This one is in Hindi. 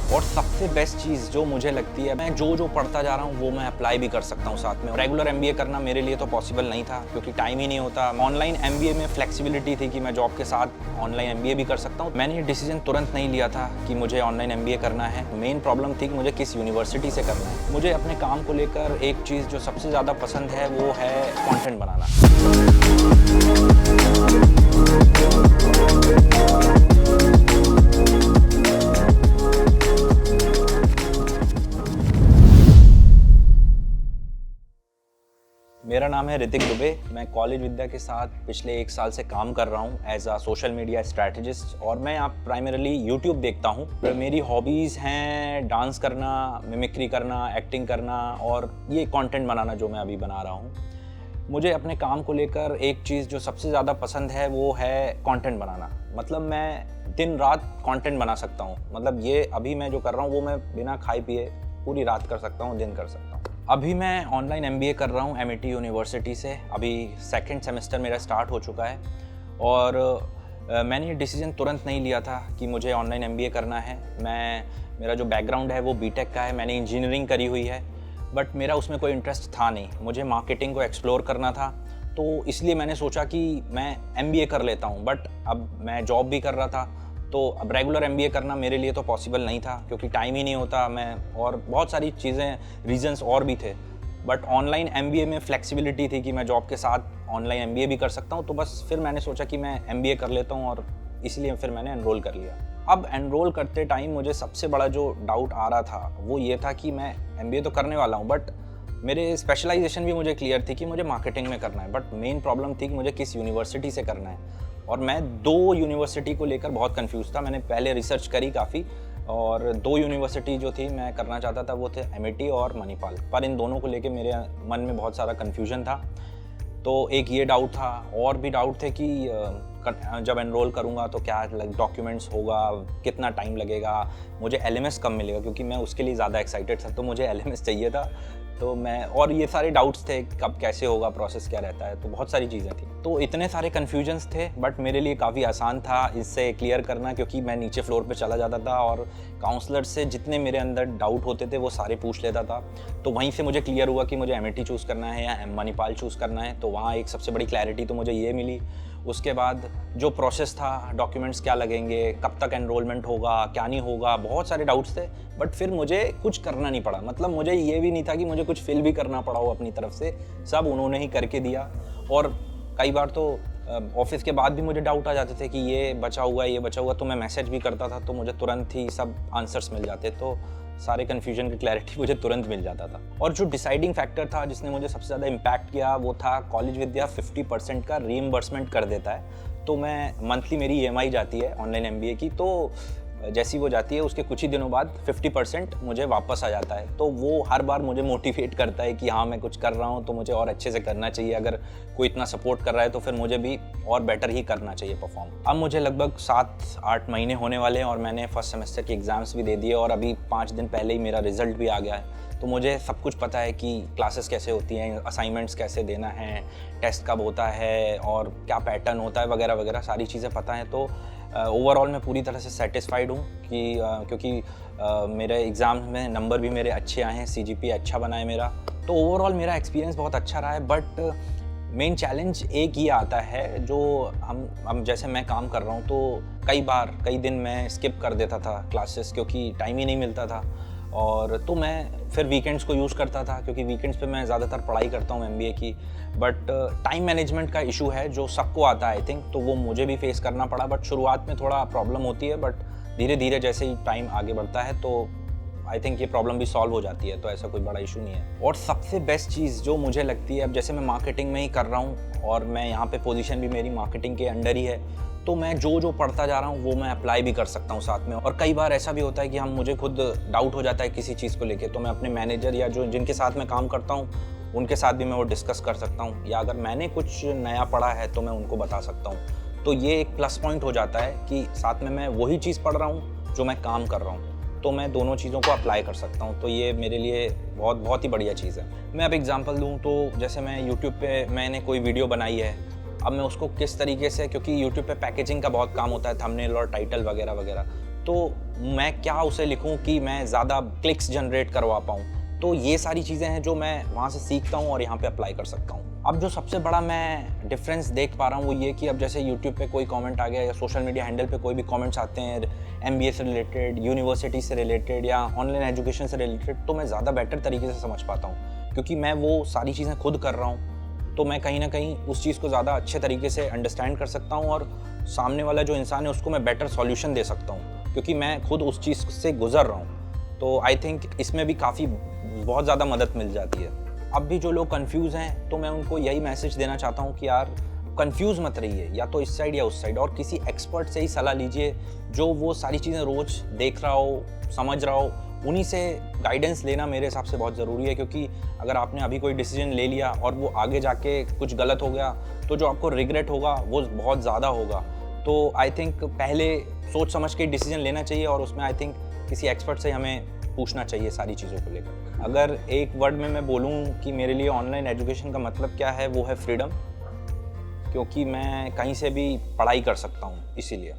और सबसे बेस्ट चीज़ जो मुझे लगती है, मैं जो पढ़ता जा रहा हूँ वो मैं अप्लाई भी कर सकता हूँ साथ में। रेगुलर एमबीए करना मेरे लिए तो पॉसिबल नहीं था क्योंकि टाइम ही नहीं होता। ऑनलाइन एमबीए में फ्लेक्सिबिलिटी थी कि मैं जॉब के साथ ऑनलाइन एमबीए भी कर सकता हूँ। मैंने ये डिसीजन तुरंत नहीं लिया था कि मुझे ऑनलाइन एमबीए करना है। मेन प्रॉब्लम थी कि मुझे किस यूनिवर्सिटी से करना है। मुझे अपने काम को लेकर एक चीज़ जो सबसे ज़्यादा पसंद है वो है कॉन्टेंट बनाना। मेरा नाम है ऋतिक दुबे। मैं कॉलेज विद्या के साथ पिछले 1 साल से काम कर रहा हूँ as a social media strategist और मैं आप प्राइमरीली यूट्यूब देखता हूँ। मेरी हॉबीज़ हैं डांस करना, मिमिक्री करना, एक्टिंग करना और ये कंटेंट बनाना जो मैं अभी बना रहा हूँ। मुझे अपने काम को लेकर एक चीज़ जो सबसे ज़्यादा पसंद है वो है कंटेंट बनाना। मतलब मैं दिन रात कंटेंट बना सकता हूँ। मतलब ये अभी मैं जो कर रहा हूँ वो मैं बिना खाए पिए पूरी रात कर सकता हूँ, दिन कर सकता हूँ। अभी मैं ऑनलाइन एमबीए कर रहा हूँ एमआईटी यूनिवर्सिटी से। अभी 2nd सेमेस्टर मेरा स्टार्ट हो चुका है और मैंने ये डिसीजन तुरंत नहीं लिया था कि मुझे ऑनलाइन एमबीए करना है। मेरा जो बैकग्राउंड है वो बीटेक का है, मैंने इंजीनियरिंग करी हुई है, बट मेरा उसमें कोई इंटरेस्ट था नहीं। मुझे मार्केटिंग को एक्सप्लोर करना था, तो इसलिए मैंने सोचा कि मैं एमबीए कर लेता हूँ। बट अब मैं जॉब भी कर रहा था, तो अब रेगुलर एमबीए करना मेरे लिए तो पॉसिबल नहीं था क्योंकि टाइम ही नहीं होता। मैं और बहुत सारी चीज़ें, रीजंस और भी थे। बट ऑनलाइन एमबीए में फ्लेक्सिबिलिटी थी कि मैं जॉब के साथ ऑनलाइन एमबीए भी कर सकता हूँ। तो बस फिर मैंने सोचा कि मैं एमबीए कर लेता हूँ और इसलिए फिर मैंने एनरोल कर लिया। अब एनरोल करते टाइम मुझे सबसे बड़ा जो डाउट आ रहा था वो ये था कि मैं एमबीए तो करने वाला हूँ, बट मेरे स्पेशलाइजेशन भी मुझे क्लियर थी कि मुझे मार्केटिंग में करना है। बट मेन प्रॉब्लम थी कि मुझे किस यूनिवर्सिटी से करना है। और मैं 2 यूनिवर्सिटी को लेकर बहुत कंफ्यूज था। मैंने पहले रिसर्च करी काफ़ी और 2 यूनिवर्सिटी जो थी मैं करना चाहता था वो थे एमआईटी और मणिपाल। पर इन दोनों को लेकर मेरे मन में बहुत सारा कन्फ्यूजन था। तो एक ये डाउट था और भी डाउट थे कि जब एनरोल करूँगा तो क्या डॉक्यूमेंट्स होगा, कितना टाइम लगेगा, मुझे एलएमएस कब मिलेगा, क्योंकि मैं उसके लिए ज़्यादा एक्साइटेड था। तो मुझे एलएमएस चाहिए था। तो मैं और ये सारे डाउट्स थे कब कैसे होगा, प्रोसेस क्या रहता है, तो बहुत सारी चीज़ें थी। तो इतने सारे कन्फ्यूजन्स थे, बट मेरे लिए काफ़ी आसान था इससे क्लियर करना क्योंकि मैं नीचे फ्लोर पे चला जाता था और काउंसलर से जितने मेरे अंदर डाउट होते थे वो सारे पूछ लेता था। तो वहीं से मुझे क्लियर हुआ कि मुझे एमआईटी चूज़ करना है या मणिपाल चूज़ करना है। तो वहाँ एक सबसे बड़ी क्लैरिटी तो मुझे ये मिली। उसके बाद जो प्रोसेस था, डॉक्यूमेंट्स क्या लगेंगे, कब तक एनरोलमेंट होगा, क्या नहीं होगा, बहुत सारे डाउट्स थे। बट फिर मुझे कुछ करना नहीं पड़ा। मतलब मुझे ये भी नहीं था कि मुझे कुछ फिल भी करना पड़ा हो अपनी तरफ से, सब उन्होंने ही करके दिया। और कई बार तो ऑफिस के बाद भी मुझे डाउट आ जाते थे कि ये बचा हुआ है, ये बचा हुआ, तो मैं मैसेज भी करता था तो मुझे तुरंत ही सब आंसर्स मिल जाते। तो सारे कन्फ्यूजन की क्लैरिटी मुझे तुरंत मिल जाता था। और जो डिसाइडिंग फैक्टर था जिसने मुझे सबसे ज़्यादा इम्पैक्ट किया वो था कॉलेज विद्या 50% का रीइंबर्समेंट कर देता है। तो मैं मंथली मेरी ईएमआई जाती है ऑनलाइन एमबीए की, तो जैसी वो जाती है उसके कुछ ही दिनों बाद 50% मुझे वापस आ जाता है। तो वो हर बार मुझे मोटिवेट करता है कि हाँ मैं कुछ कर रहा हूँ तो मुझे और अच्छे से करना चाहिए। अगर कोई इतना सपोर्ट कर रहा है तो फिर मुझे भी और बेटर ही करना चाहिए परफॉर्म। अब मुझे लगभग 7-8 महीने होने वाले हैं और मैंने फर्स्ट सेमेस्टर के एग्ज़ाम्स भी दे दिए और अभी 5 दिन पहले ही मेरा रिज़ल्ट भी आ गया है। तो मुझे सब कुछ पता है कि क्लासेस कैसे होती हैं, असाइनमेंट्स कैसे देना है, टेस्ट कब होता है और क्या पैटर्न होता है वगैरह वगैरह सारी चीज़ें पता हैं। तो ओवरऑल मैं पूरी तरह से सेटिस्फाइड हूँ कि क्योंकि मेरे एग्ज़ाम में नंबर भी मेरे अच्छे आए हैं, सीजीपीए अच्छा बना है मेरा। तो ओवरऑल मेरा एक्सपीरियंस बहुत अच्छा रहा है। बट मेन चैलेंज एक ये आता है जो हम जैसे मैं काम कर रहा हूँ तो कई दिन मैं स्किप कर देता था क्लासेस क्योंकि टाइम ही नहीं मिलता था। और तो मैं फिर वीकेंड्स को यूज़ करता था क्योंकि वीकेंड्स पे मैं ज़्यादातर पढ़ाई करता हूँ एमबीए की। बट टाइम मैनेजमेंट का इशू है जो सबको आता है आई थिंक, तो वो मुझे भी फेस करना पड़ा। बट शुरुआत में थोड़ा प्रॉब्लम होती है, बट धीरे धीरे जैसे ही टाइम आगे बढ़ता है तो आई थिंक ये प्रॉब्लम भी सॉल्व हो जाती है। तो ऐसा कोई बड़ा इशू नहीं है। और सबसे बेस्ट चीज़ जो मुझे लगती है, अब जैसे मैं मार्केटिंग में ही कर रहा हूँ और मैं यहाँ पे पोजीशन भी मेरी मार्केटिंग के अंडर ही है, तो मैं जो पढ़ता जा रहा हूँ वो मैं अप्लाई भी कर सकता हूँ साथ में। और कई बार ऐसा भी होता है कि मुझे खुद डाउट हो जाता है किसी चीज़ को लेके, तो मैं अपने मैनेजर या जिनके साथ मैं काम करता हूँ उनके साथ भी मैं वो डिस्कस कर सकता हूँ, या अगर मैंने कुछ नया पढ़ा है तो मैं उनको बता सकता हूँ। तो ये एक प्लस पॉइंट हो जाता है कि साथ में मैं वही चीज़ पढ़ रहा हूँ जो मैं काम कर रहा हूँ, तो मैं दोनों चीज़ों को अप्लाई कर सकता हूँ। तो ये मेरे लिए बहुत ही बढ़िया चीज़ है। मैं अब एग्जांपल दूँ तो जैसे मैं यूट्यूब पे मैंने कोई वीडियो बनाई है, अब मैं उसको किस तरीके से, क्योंकि यूट्यूब पे पैकेजिंग का बहुत काम होता है, थंबनेल और टाइटल वगैरह वगैरह, तो मैं क्या उसे लिखूं कि मैं ज़्यादा क्लिक्स जनरेट करवा पाऊं। तो ये सारी चीज़ें हैं जो मैं वहाँ से सीखता हूँ और यहाँ पे अप्लाई कर सकता हूँ। अब जो सबसे बड़ा मैं डिफरेंस देख पा रहा हूँ वो ये कि अब जैसे यूट्यूब पे कोई कमेंट आ गया या सोशल मीडिया हैंडल पे कोई भी कमेंट्स आते हैं MBA से रिलेटेड, यूनिवर्सिटी से रिलेटेड या ऑनलाइन एजुकेशन से रिलेटेड, तो मैं ज़्यादा बेटर तरीके से समझ पाता हूँ क्योंकि मैं वो सारी चीज़ें खुद कर रहा हूँ। तो मैं कहीं ना कहीं उस चीज़ को ज़्यादा अच्छे तरीके से अंडरस्टैंड कर सकता हूँ और सामने वाला जो इंसान है उसको मैं बेटर सॉल्यूशन दे सकता हूँ क्योंकि मैं खुद उस चीज़ से गुजर रहा हूँ। तो आई थिंक इसमें भी काफ़ी बहुत ज़्यादा मदद मिल जाती है। अब भी जो लोग कंफ्यूज हैं तो मैं उनको यही मैसेज देना चाहता हूँ कि यार कंफ्यूज मत रहिए, या तो इस साइड या उस साइड, और किसी एक्सपर्ट से ही सलाह लीजिए जो वो सारी चीज़ें रोज़ देख रहा हो, समझ रहा हो। उन्हीं से गाइडेंस लेना मेरे हिसाब से बहुत ज़रूरी है क्योंकि अगर आपने अभी कोई डिसीजन ले लिया और वो आगे जाके कुछ गलत हो गया तो जो आपको रिग्रेट होगा वो बहुत ज़्यादा होगा। तो आई थिंक पहले सोच समझ के डिसीजन लेना चाहिए और उसमें आई थिंक किसी एक्सपर्ट से हमें पूछना चाहिए सारी चीज़ों को लेकर। अगर एक वर्ड में मैं बोलूँ कि मेरे लिए ऑनलाइन एजुकेशन का मतलब क्या है, वो है फ्रीडम, क्योंकि मैं कहीं से भी पढ़ाई कर सकता हूँ इसीलिए।